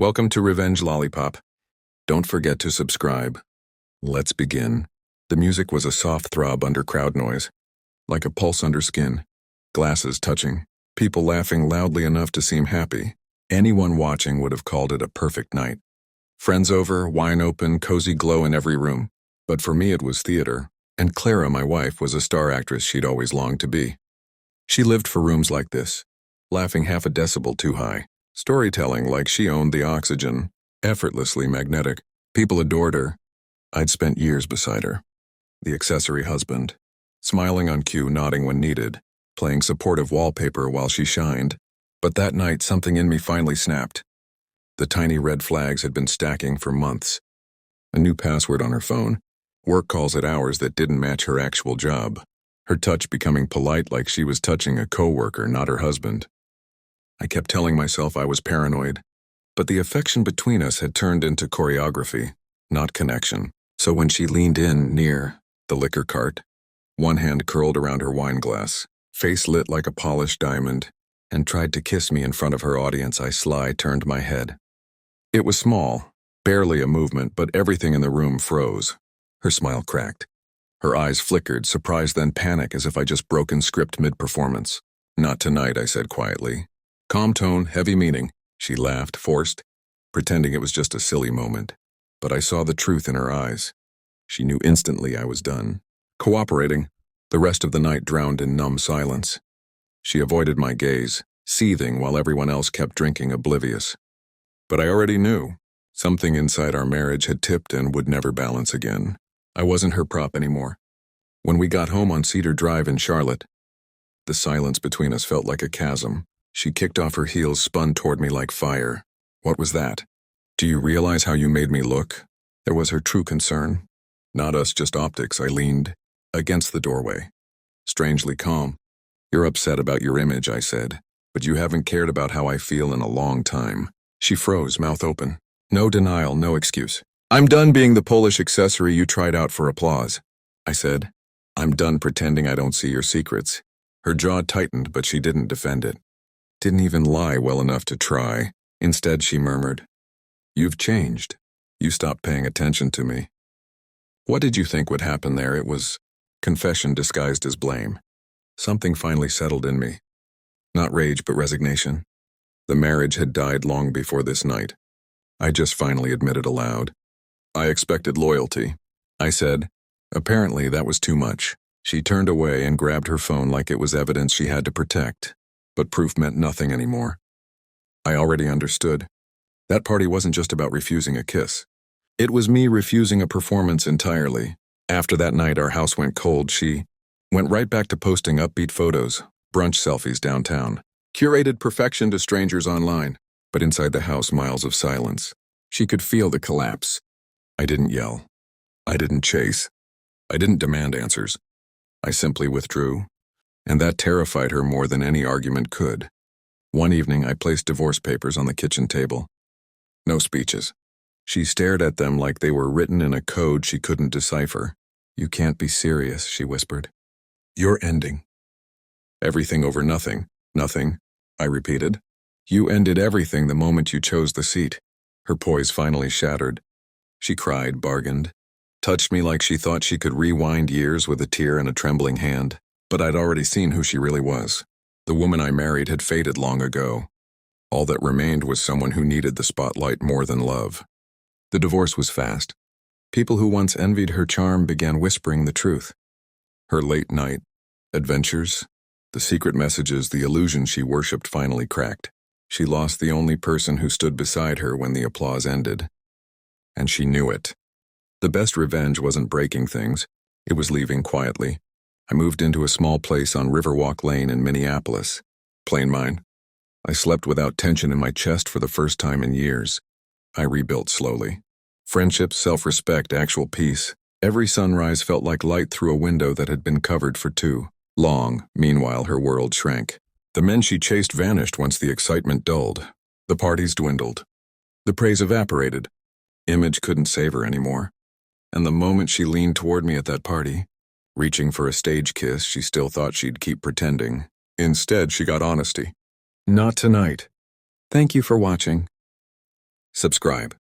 Welcome to Revenge Lollipop. Don't forget to subscribe. Let's begin. The music was a soft throb under crowd noise, like a pulse under skin. Glasses touching, people laughing loudly enough to seem happy. Anyone watching would have called it a perfect night. Friends over, wine open, cozy glow in every room. But for me it was theater, and Clara, my wife, was a star actress she'd always longed to be. She lived for rooms like this, laughing half a decibel too high. Storytelling like she owned the oxygen, effortlessly magnetic. People adored her. I'd spent years beside her. The accessory husband, smiling on cue, nodding when needed, playing supportive wallpaper while she shined. But that night something in me finally snapped. The tiny red flags had been stacking for months. A new password on her phone, work calls at hours that didn't match her actual job, her touch becoming polite like she was touching a coworker, not her husband. I kept telling myself I was paranoid, but the affection between us had turned into choreography, not connection. So when she leaned in near the liquor cart, one hand curled around her wine glass, face lit like a polished diamond, and tried to kiss me in front of her audience, I sly turned my head. It was small, barely a movement, but everything in the room froze. Her smile cracked. Her eyes flickered, surprise then panic, as if I just broken script mid-performance. "Not tonight," I said quietly. Calm tone, heavy meaning. She laughed, forced, pretending it was just a silly moment. But I saw the truth in her eyes. She knew instantly I was done. Cooperating, the rest of the night drowned in numb silence. She avoided my gaze, seething while everyone else kept drinking, oblivious. But I already knew. Something inside our marriage had tipped and would never balance again. I wasn't her prop anymore. When we got home on Cedar Drive in Charlotte, the silence between us felt like a chasm. She kicked off her heels, spun toward me like fire. "What was that? Do you realize how you made me look?" There was her true concern. Not us, just optics. I leaned against the doorway, strangely calm. "You're upset about your image," I said, "but you haven't cared about how I feel in a long time." She froze, mouth open. No denial, no excuse. "I'm done being the Polish accessory you tried out for applause," I said. "I'm done pretending I don't see your secrets." Her jaw tightened, but she didn't defend it. Didn't even lie well enough to try. Instead, she murmured, "You've changed. You stopped paying attention to me." What did you think would happen there? It was confession disguised as blame. Something finally settled in me. Not rage, but resignation. The marriage had died long before this night. I just finally admitted aloud. "I expected loyalty," I said. Apparently, that was too much. She turned away and grabbed her phone like it was evidence she had to protect. But proof meant nothing anymore. I already understood. That party wasn't just about refusing a kiss. It was me refusing a performance entirely. After that night, our house went cold. She went right back to posting upbeat photos, brunch selfies downtown, curated perfection to strangers online. But inside the house, miles of silence. She could feel the collapse. I didn't yell. I didn't chase. I didn't demand answers. I simply withdrew. And that terrified her more than any argument could. One evening, I placed divorce papers on the kitchen table. No speeches. She stared at them like they were written in a code she couldn't decipher. "You can't be serious," she whispered. "You're ending." "Everything over nothing." "Nothing," I repeated. "You ended everything the moment you chose the seat." Her poise finally shattered. She cried, bargained, touched me like she thought she could rewind years with a tear in a trembling hand. But I'd already seen who she really was. The woman I married had faded long ago. All that remained was someone who needed the spotlight more than love. The divorce was fast. People who once envied her charm began whispering the truth. Her late night adventures, the secret messages, the illusion she worshipped finally cracked. She lost the only person who stood beside her when the applause ended. And she knew it. The best revenge wasn't breaking things. It was leaving quietly. I moved into a small place on Riverwalk Lane in Minneapolis. Plain mine. I slept without tension in my chest for the first time in years. I rebuilt slowly. Friendship, self-respect, actual peace. Every sunrise felt like light through a window that had been covered for too long. Meanwhile, her world shrank. The men she chased vanished once the excitement dulled. The parties dwindled. The praise evaporated. Image couldn't save her anymore. And the moment she leaned toward me at that party, reaching for a stage kiss, she still thought she'd keep pretending. Instead, she got honesty. "Not tonight. Thank you for watching." Subscribe.